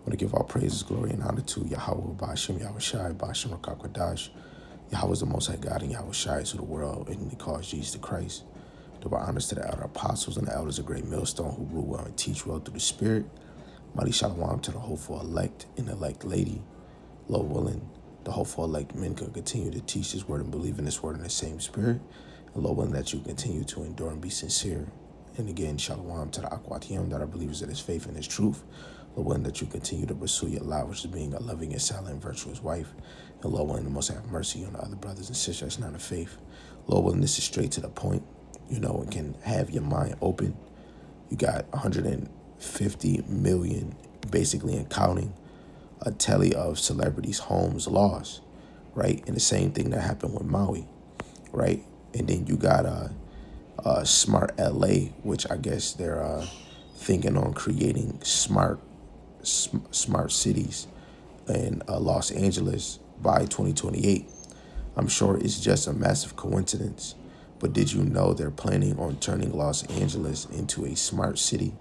want to give all praises, glory, and honor to Yahweh, Ba'ashem, Yahweh Shai, Ba'ashem, Rakakwadash. Yahweh is the Most High God, and Yahweh Shai to the world, and He calls Jesus the Christ. Double honors to the elder apostles and the elders of Great Millstone who rule well and teach well through the Spirit. Mighty Shalom to the hopeful elect and elect lady. Lord willing, the hopeful elect men can continue to teach this word and believe in this word in the same Spirit. And Lord willing, that you continue to endure and be sincere. And again, Shalom to the Akwatiyam that are believers in His faith and His truth. Lord willing, that you continue to pursue your lot, which is being a loving and silent and virtuous wife. And Lord willing, the Most have mercy on the other brothers and sisters that's not of faith. Lord willing, this is straight to the point, and can have your mind open. You got 150 million, basically, and counting, a tally of celebrities' homes lost, right? And the same thing that happened with Maui, right? And then you got Smart LA, which I guess they're thinking on creating smart cities in Los Angeles by 2028. I'm sure it's just a massive coincidence, but did you know they're planning on turning Los Angeles into a smart city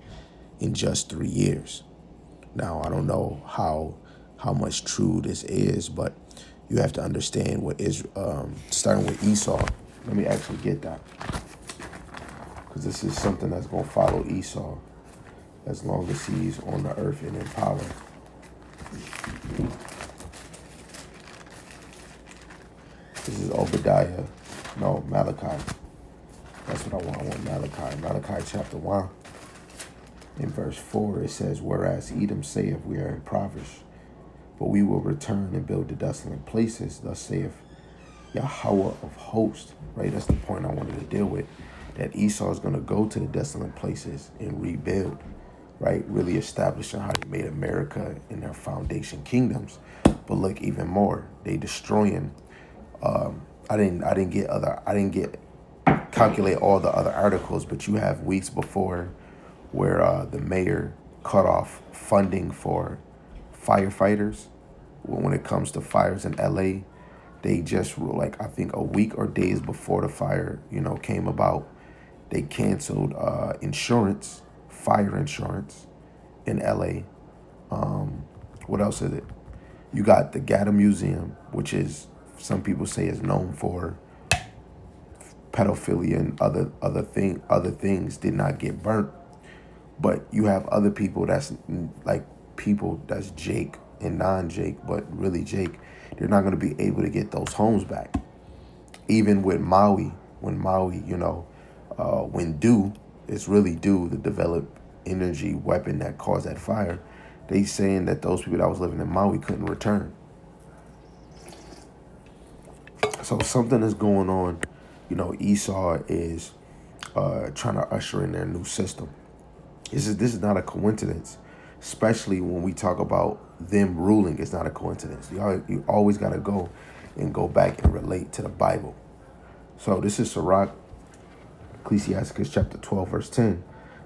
in just 3 years? Now, I don't know how much true this is, but you have to understand what is starting with Esau. Let me actually get that, because this is something that's going to follow Esau as long as he's on the earth and in power. This is Obadiah. No, Malachi. That's what I want. I want Malachi. Malachi chapter 1. In verse 4, it says, "Whereas Edom saith, we are impoverished, but we will return and build the desolate places. Thus saith Yahweh of hosts." Right? That's the point I wanted to deal with. That Esau is going to go to the desolate places and rebuild. Right? Really establishing how they made America in their foundation kingdoms. But look, even more, they destroying. I didn't get calculate all the other articles, but you have weeks before where the mayor cut off funding for firefighters when it comes to fires in LA. They just, like, I think a week or days before the fire, came about, they canceled insurance, fire insurance in LA. What else is it? You got the Gata Museum, which is, some people say, is known for pedophilia and other things, did not get burnt. But you have other people that's Jake and non-Jake, but really Jake, they're not going to be able to get those homes back. Even with Maui, when Due, it's really Due, the developed energy weapon that caused that fire, they saying that those people that was living in Maui couldn't return. So something is going on. Esau is trying to usher in their new system. This is not a coincidence, especially when we talk about them ruling. It's not a coincidence. You always got to go back and relate to the Bible. So this is Sirach, Ecclesiasticus chapter 12, verse 10.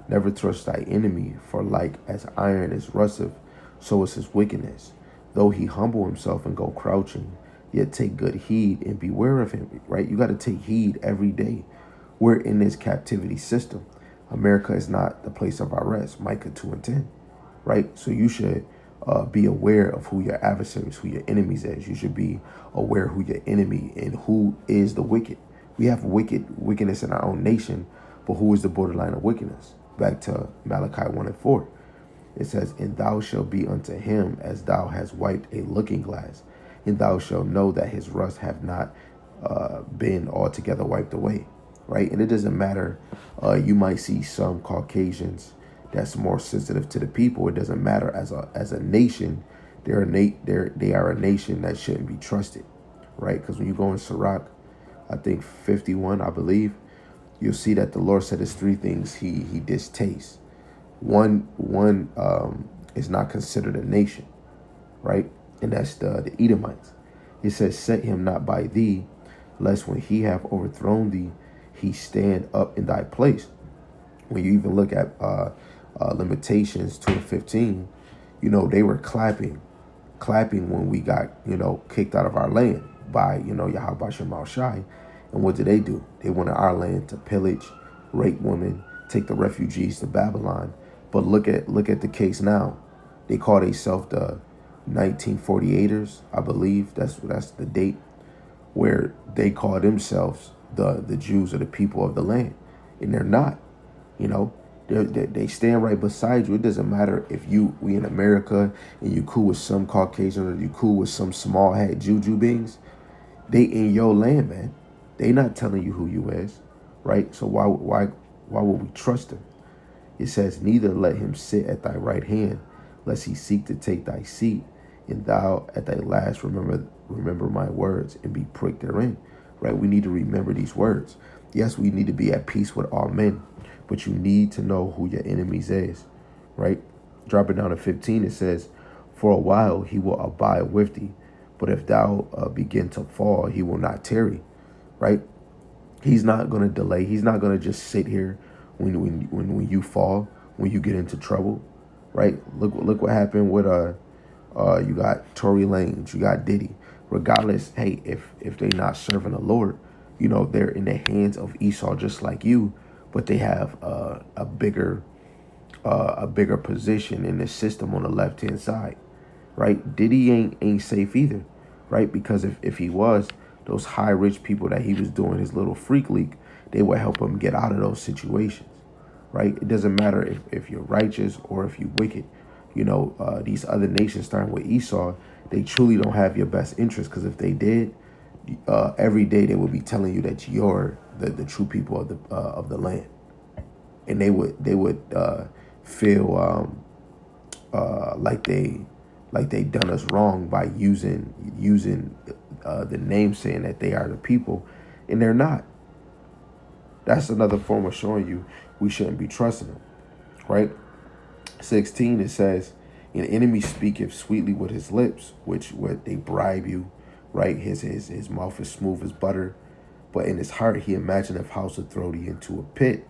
"Never trust thy enemy, for like as iron is rusteth, so is his wickedness. Though he humble himself and go crouching, yet take good heed and beware of him." Right? You got to take heed every day. We're in this captivity system. America is not the place of our rest. Micah 2:10. Right? So you should be aware of who your adversaries, who your enemies is. You should be aware who your enemy and who is the wicked. We have wickedness in our own nation, but who is the borderline of wickedness? Back to Malachi 1:4. It says, "And thou shalt be unto him as thou hast wiped a looking glass, and thou shalt know that his rust have not been altogether wiped away." Right? And it doesn't matter. You might see some Caucasians that's more sensitive to the people. It doesn't matter. As a nation, they are a nation that shouldn't be trusted. Right? Because when you go in Sirach, I think 51, I believe, you'll see that the Lord said there's 3 things he distastes. One is not considered a nation, right? And that's the Edomites. It says, "Set him not by thee, lest when he have overthrown thee, he stand up in thy place." When you even look at Limitations 2:15, they were clapping when we got, kicked out of our land by, Yahweh Shemao Shai. And what did? They wanted our land to pillage, rape women, take the refugees to Babylon. But look at the case now. They call themselves the 1948ers, I believe. That's the date where they call themselves the Jews or the people of the land, and they're not. You know, they stand right beside you. It doesn't matter if we in America and you cool with some Caucasian or you cool with some small hat Juju beings. They in your land, man. They not telling you who you is, right? So why would we trust them? It says, neither let him sit at thy right hand, lest he seek to take thy seat, and thou at thy last remember my words and be pricked therein. Right? We need to remember these words. Yes, we need to be at peace with all men, but you need to know who your enemies is. Right? Drop it down to 15. It says, for a while he will abide with thee, but if thou begin to fall, he will not tarry. Right? He's not going to delay. He's not going to just sit here when you fall, when you get into trouble, right? Look what happened with you got Tory Lanez, you got Diddy. Regardless, hey, if they not serving the Lord, they're in the hands of Esau just like you, but they have a bigger position in the system on the left hand side, right? Diddy ain't safe either, right? Because if he was, those high rich people that he was doing his little freak league, they would help him get out of those situations, right? It doesn't matter if you're righteous or if you're wicked. These other nations, starting with Esau, they truly don't have your best interest, because if they did, every day they would be telling you that you're the true people of the land, and they would feel like they done us wrong by using the name, saying that they are the people, and they're not. That's another form of showing you we shouldn't be trusting them, right? 16, it says, an enemy speaketh sweetly with his lips, which what they bribe you, right? His mouth is smooth as butter, but in his heart he imagineth how to throw thee into a pit,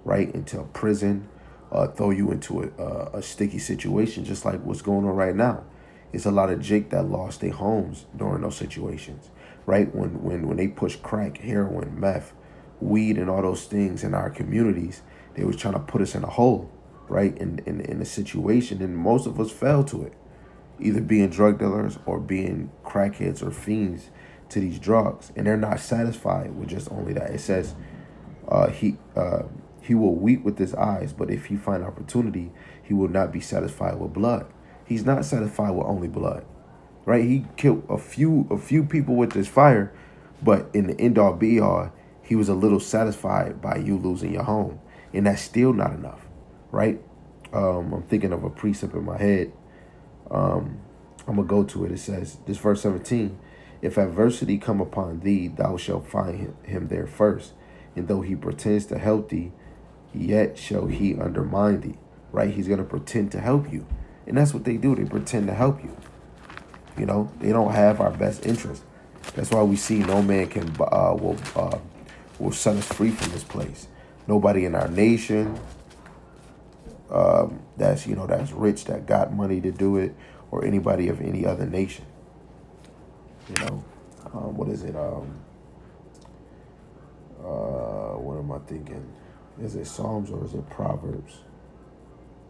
right? Into a prison, throw you into a sticky situation, just like what's going on right now. It's a lot of jake that lost their homes during those situations, right? When they push crack, heroin, meth, weed, and all those things in our communities, they was trying to put us in a hole, right? In a situation, and most of us fell to it, either being drug dealers or being crackheads or fiends to these drugs, and they're not satisfied with just only that. It says, he will weep with his eyes, but if he find opportunity, he will not be satisfied with blood. He's not satisfied with only blood, right? He killed a few people with this fire, but in the end all be all, he was a little satisfied by you losing your home, and that's still not enough, right? I'm thinking of a precept in my head. I'm gonna go to it. It says, this verse 17, if adversity come upon thee, thou shalt find him there first, and though he pretends to help thee, yet shall he undermine thee, right? He's gonna pretend to help you, and that's what they do. They pretend to help you. They don't have our best interest. That's why we see no man will set us free from this place. Nobody in our nation that's rich, that got money to do it, or anybody of any other nation. What is it? What am I thinking? Is it Psalms or is it Proverbs?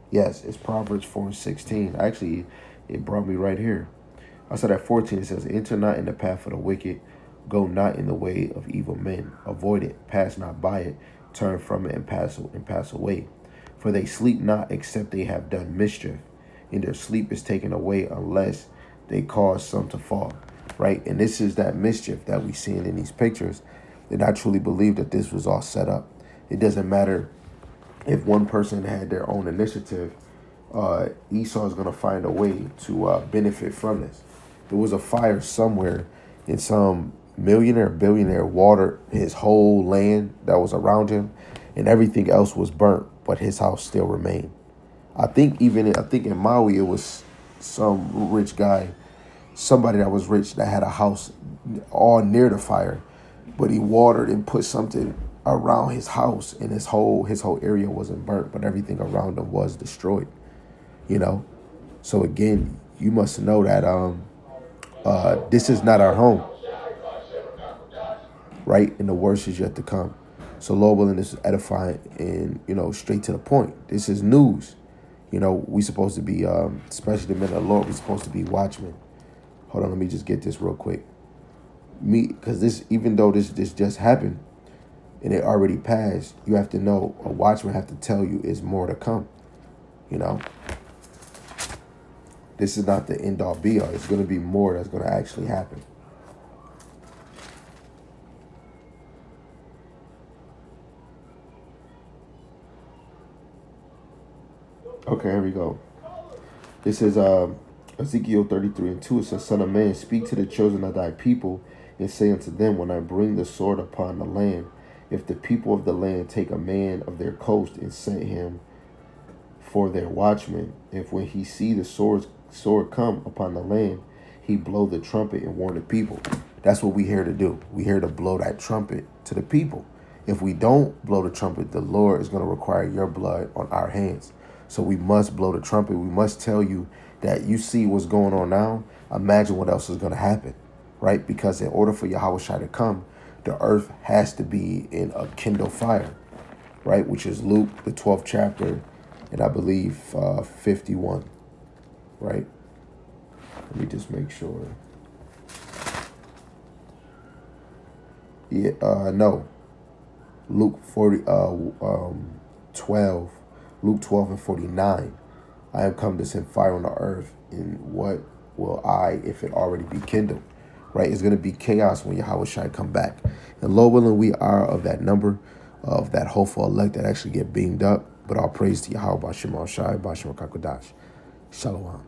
Yes, it's Proverbs 4:16. Actually, it brought me right here. I said at 14, it says, enter not in the path of the wicked, go not in the way of evil men, avoid it, pass not by it, turn from it and pass away. For they sleep not except they have done mischief, and their sleep is taken away unless they cause some to fall, right? And this is that mischief that we seeing in these pictures. And I truly believe that this was all set up. It doesn't matter if one person had their own initiative. Esau is going to find a way to benefit from this. There was a fire somewhere, and some billionaire watered his whole land that was around him, and everything else was burnt, but his house still remained. I think in Maui, it was some rich guy, somebody that was rich that had a house all near the fire, but he watered and put something around his house, and his whole area wasn't burnt, but everything around him was destroyed. So again, you must know that this is not our home, right? And the worst is yet to come. So Lord willing, this is edifying and straight to the point. This is news. You know, we supposed to be, especially the men of the Lord, we supposed to be watchmen. Hold on, let me just get this real quick. Because this, even though this just happened and it already passed, you have to know, a watchman have to tell you is more to come. You know, this is not the end all be all. It's going to be more that's going to actually happen. Okay, here we go. This is Ezekiel 33:2. It says, Son of man, speak to the children of thy people, and say unto them, when I bring the sword upon the land, if the people of the land take a man of their coast and set him for their watchman, if when he see the sword come upon the land, he blow the trumpet and warn the people. That's what we here to do. We here to blow that trumpet to the people. If we don't blow the trumpet, the Lord is going to require your blood on our hands. So we must blow the trumpet. We must tell you that you see what's going on now. Imagine what else is going to happen, right? Because in order for Yahweh Shai to come, the earth has to be in a kindle fire, right? Which is Luke, the 12th chapter, and I believe 51, right? Let me just make sure. Yeah, no. Luke 12. Luke 12 and 49. I am come to send fire on the earth, and what will I, if it already be kindled? Right? It's going to be chaos when Yahweh Shai come back. And Lord willing, we are of that number, of that hopeful elect that actually get beamed up. But all praise to Yahweh Bashim Al Shai, Bashim Kakodash. Shalom.